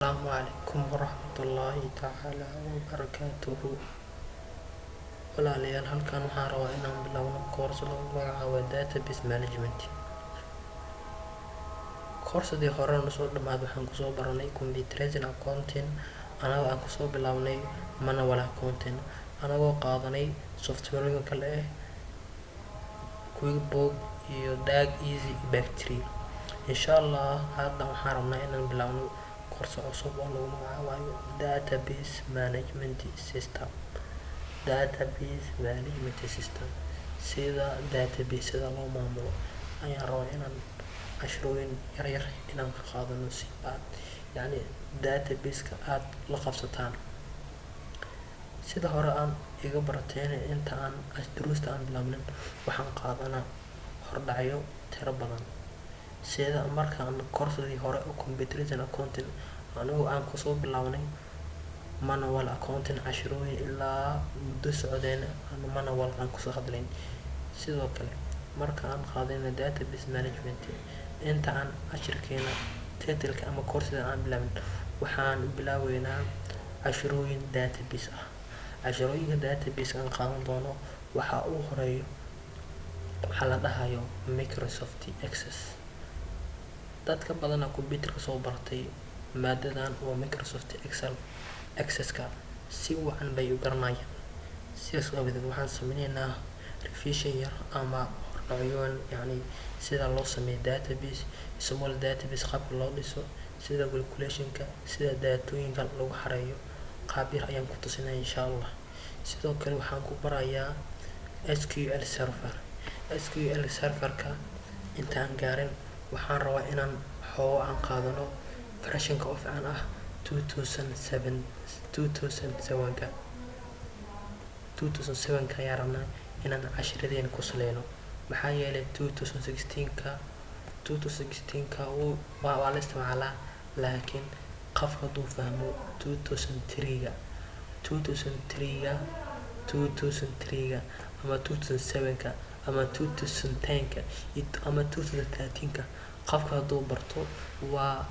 السلام عليكم ورحمة الله تعالى وبركاته. walaalayaal halkan waxaan rabaa inaan bilowno course lagu magacaabo database management. course-dii hore soo dhamaad waxaan kusoo baranay computerizing accounting anagoo aan kusoo bilownay manual accounting anagoo qaadanay software kale QuickBooks iyo DAG Easy Bacteria. insha Allah hadda waxaan rabnaa inaan bilowno course cusub oo lagu magacaabo database management system. sida database-da loo maamulo ayaan rabaa inaan casharooyin yaryar inaan ka qaadano si aad database-ka aad la qabsataan. sida hore aan iga barateen inta aan duruusta aan bilaabnin waxaan qaadanaa hordhacyo tiro badan sida markaan course-dii hore oo computerizing accounting anagoo aan kusoo bilaabnay manual accounting casharooyin ilaa muddo socdeen aan manual aan kusoo hadlayn. sidoo kale marka aan qaadayna database management inta aan cashirkeena title-ka ama course-da aan bilaabin waxaan bilaabeynaa casharooyin database ah. casharooyinka database aan qaadan doono waxaa ugu horeeyo waxaa la dhahayo Microsoft Access. dadka badan computer-ka soo bartay maadadan oo Microsoft Access-ka si wacan bay u garanayaan. sidaas awgeed waxaan sameynaynaa revision yar ama hordhacyoon sida loo sameeyo database, small database qaabka loo dhiso, sida calculation-ka, sida daatooyinka lagu xareeyo qaab yar ayaan ku tusinaa insha Allah. sidoo kale waxaan ku barayaa SQL server. SQL server-ka intaan gaarin waxaan rabaa inaan xoogo aan qaadano version-ka oo fiican ah 2007 ayaan rabnaa inaan casharadeen ku saleyno maxaa yeelay 2016 waa la isticmaalaa laakiin qofka hadduu fahmo 2003 ama 2007 ama 2010 ama 2013 qofka hadduu barto waa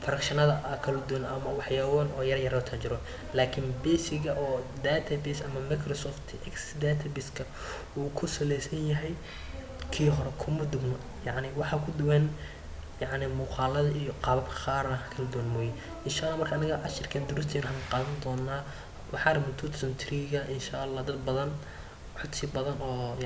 fractionada kala duwan ama waxyaaboon oo yar oo jiro laakiin basic-ga oo database ama Microsoft Access database-ka uu ku saleysan yahay kii hore kuma duwno waxa ku duwan muuqaalada iyo qaababka qaar kala duwan mooyee. insha Allah marka anaga cashirkan duruusteen waxaan qaadan doonaa waxaan rabnaa 2003 insha Allah dad badan codsi badan oo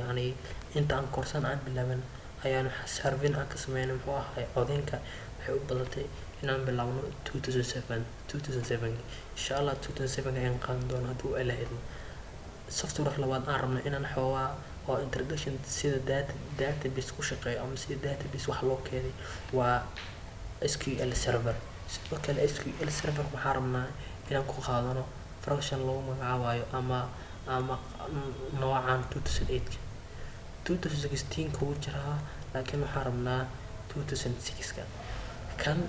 inta aan koorsan aan bilaaban ayaan survey aan ka sameynay muxuu ahaa codeynka waxay u badatay inaan bilaabno 2007 insha Allah 2007 ayaan qaadan doonaa hadduu Ilaahay idmo. software labaad aan rabno inaan xoogaa oo introduction sida database ku shaqeeyo ama sida database wax loo keenay waa SQL server. sidoo kale SQL server waxaan rabnaa inaan ku qaadano function lagu magacaabayo ama noocan 2016 wuu jiraa laakiin waxaan rabnaa 2006 kan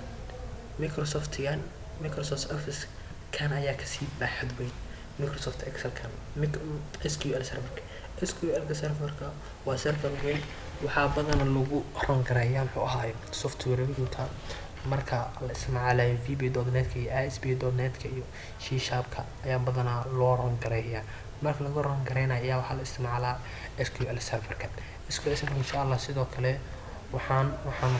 Microsoft Office kan ayaa kasii baaxad weyn Microsoft Excel kan SQL server-ka waa server weyn waxaa badan lagu run gareeyaa muxuu ahaay software-ka marka la isticmaalayo VB.net-ka iyo ASP.net-ka iyo C# ayaa badanaa loo run gareeyaa. marka lagu run gareynayo ayaa waxaa la isticmaalaa SQL server-ka. SQL server insha Allah sidoo kale waxaan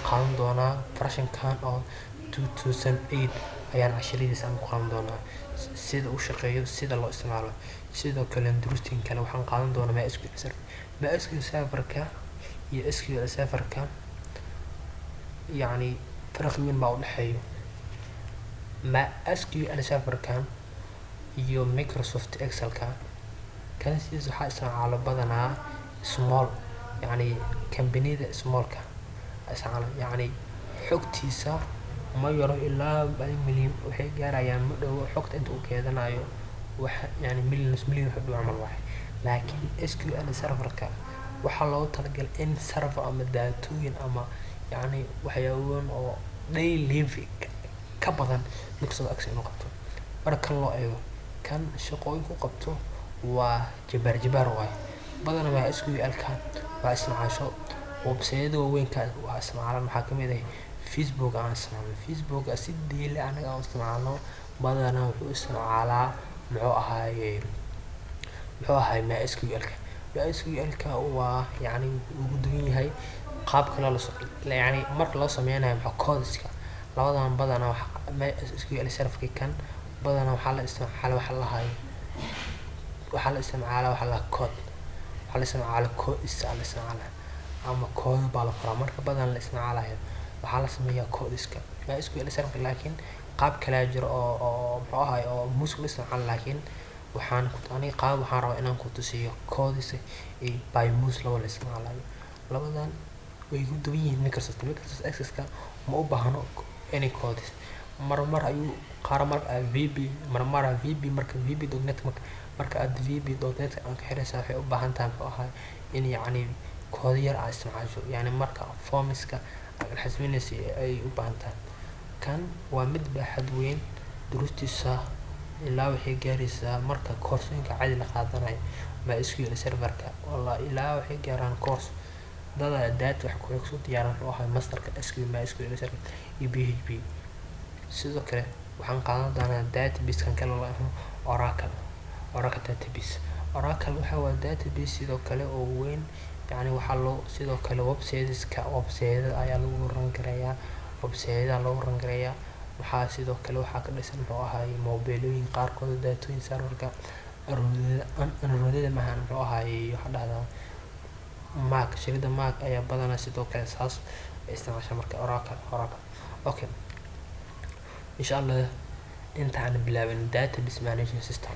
qaadan doonaa version-kan oo 2008 ayaan casharadiisa aan ku qaadan doonaa sida uu shaqeeyo sida loo isticmaalo. sidoo kale duruustiin kale waxaan qaadan doonaa MySQL server-ka iyo SQL server-ka farqi weyn baa u dhexeeyo. MySQL server-kan iyo Microsoft Excel-ka kan sidiisa waxaa isticmaalo badanaa small kambanida small-ka xogtiisa ma yaro ilaa milyan waxay gaarayaan ma dhow xogta inta uu keedanayo millions wax dhow camal waay. laakiin SQL server-ka waxaa loogu talagalay in server ama daatooyin ama waxyaaboon oo daily living ka badan Microsoft Access inuu qabto. marka loo eego kan shaqooyin ku qabto waa jibaar waay badanaa waa SQL-ka waa isticmaasho website-yada waaweynka waa isticmaalaan waxaa kamid ah Facebook aan isticmaalno. Facebook si daily anaga aan isticmaalno badanaa wuxuu isticmaalaa muxuu ahaayey MySQL-ka. MySQL-ka waa yacni ugu duwan yahay qaabka yacni marka loo sameynayo codeska labadan badanaa MySQL server kan badanaa waxaa la isticmaalaa waxa la code waxaa la isticmaalaa code ama code baa la qoraa marka badan la isticmaalayo waxaa la sameeyaa codeska MySQL server laakiin qaab kale jiro oo muxuu ahaayey oo muus la isticmaalo laakiin waxaan rabaa inaan ku tusiyo codeska iyo by mouse laba la isticmaalayo labadan way ugu duwan yihiin Microsoft Access-ka ma u baahno any codes marmar ayuu VB marka VB.net marka aad VB.net aan ka xiraysaa waxay u baahan tahay muxuu ahaayey in yacni code yar aad isticmaasho yacni marka formiska aad xisbinaysa ay u baahan tahay kan waa mid baaxad weyn durustiisa ilaa waxay gaaraysaa marka koorsooyinka caadi la qaadanayo MySQL server-ka wallahi ilaa waxay gaaraan course dada wax ku diyaaraan oo ahay masterka MySQL server iyo PHP sidoo kale waxaan qaadan doonaa database kan kale loo yaqaan Oracle database waxa waa database sidoo kale oo weyn yacni waxaa loo sidoo kale website ayaa lagu ran gareeyaa waxaa sidoo kale waxaa ka dhisan muxuu ahaayey mobilooyin qaarkood daatooyin serverka Android maxaan muxuu ahaayey waxa dhahdaa shirkadda Mac ayaa badanaa sidoo kale saas isticmaasha marka Oracle okay insha Allah inta aan bilaabin database management system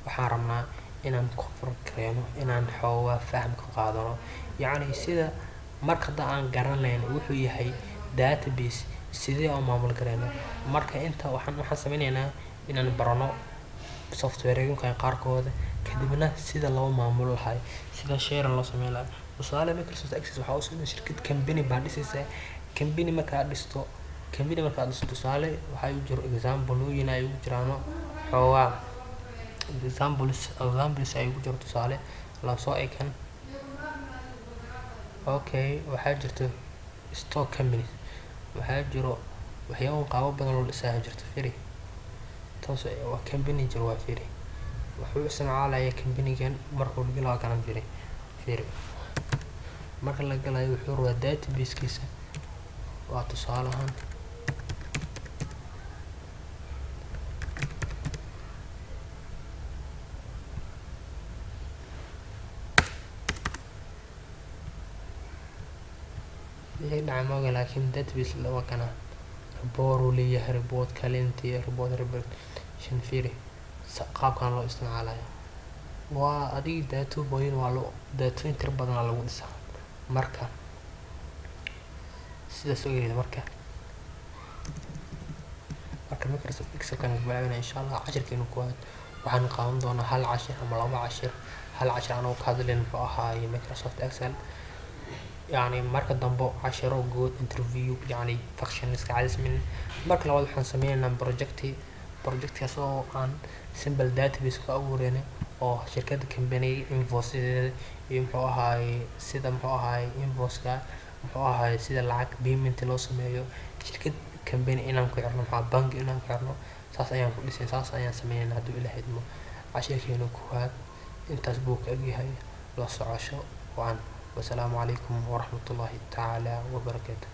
waxaan rabnaa inaan ku farqeeyno inaan xoogaa faham ka qaadano yacni sida marka aan garanayn wuxuu yahay database sidee oo maamul gareyno marka inta waxaan sameynaynaa inaan barano software-yinka qaarkooda kadibna sida loo maamulo lahay sida share loo sameeyo lahay tusaale Microsoft Access waxa uu soo shirkad company baa dhisaysa company marka dhisto tusaale waxa uu jiro example ay ugu jiraan xoogaa examples ay ugu jiro tusaale la soo eegan okay waxaa jirto stock company waxaa jiro waxyaabo qaabo badan oo dhisay jirto firi taas waa company jiro waa firi wuxuu isticmaalayaa company-gan markuu la galayo kana firi marka la galayo wuxuu rabaa database-kiisa waa tusaale ahaan dhacmo laakiin database laba kana report leeyahay report kalintii report firi qaabkan loo isticmaalayo waa adiga daatooyin waa loo daatooyin tir badan lagu dhisaa marka sidaas oo yeelay marka Microsoft Excel kan bilaabana insha Allah cashirkeenu koowaad waxaan qaadan doonaa hal cashir ama laba cashir anoo ka hadlayn muxuu ahaayey Microsoft Excel يعني marka dambe cashiro good interview يعني functions ka caadismin marka labaad waxaan sameeynaa project oo aan simple database ka abuureynay oo shirkadda company invoice iyo muxuu ahaayey invoice-ka muxuu ahaayey sida lacag payment loo sameeyo shirkad company inaan ku xirno bank inaan ku xirno saas ayaan ku dhisay saas ayaan sameeynaa haduu ilaahay idmo cashirkeenu koowaad intaas buu ka egyahay la socosho waan والسلام عليكم ورحمة الله تعالى وبركاته.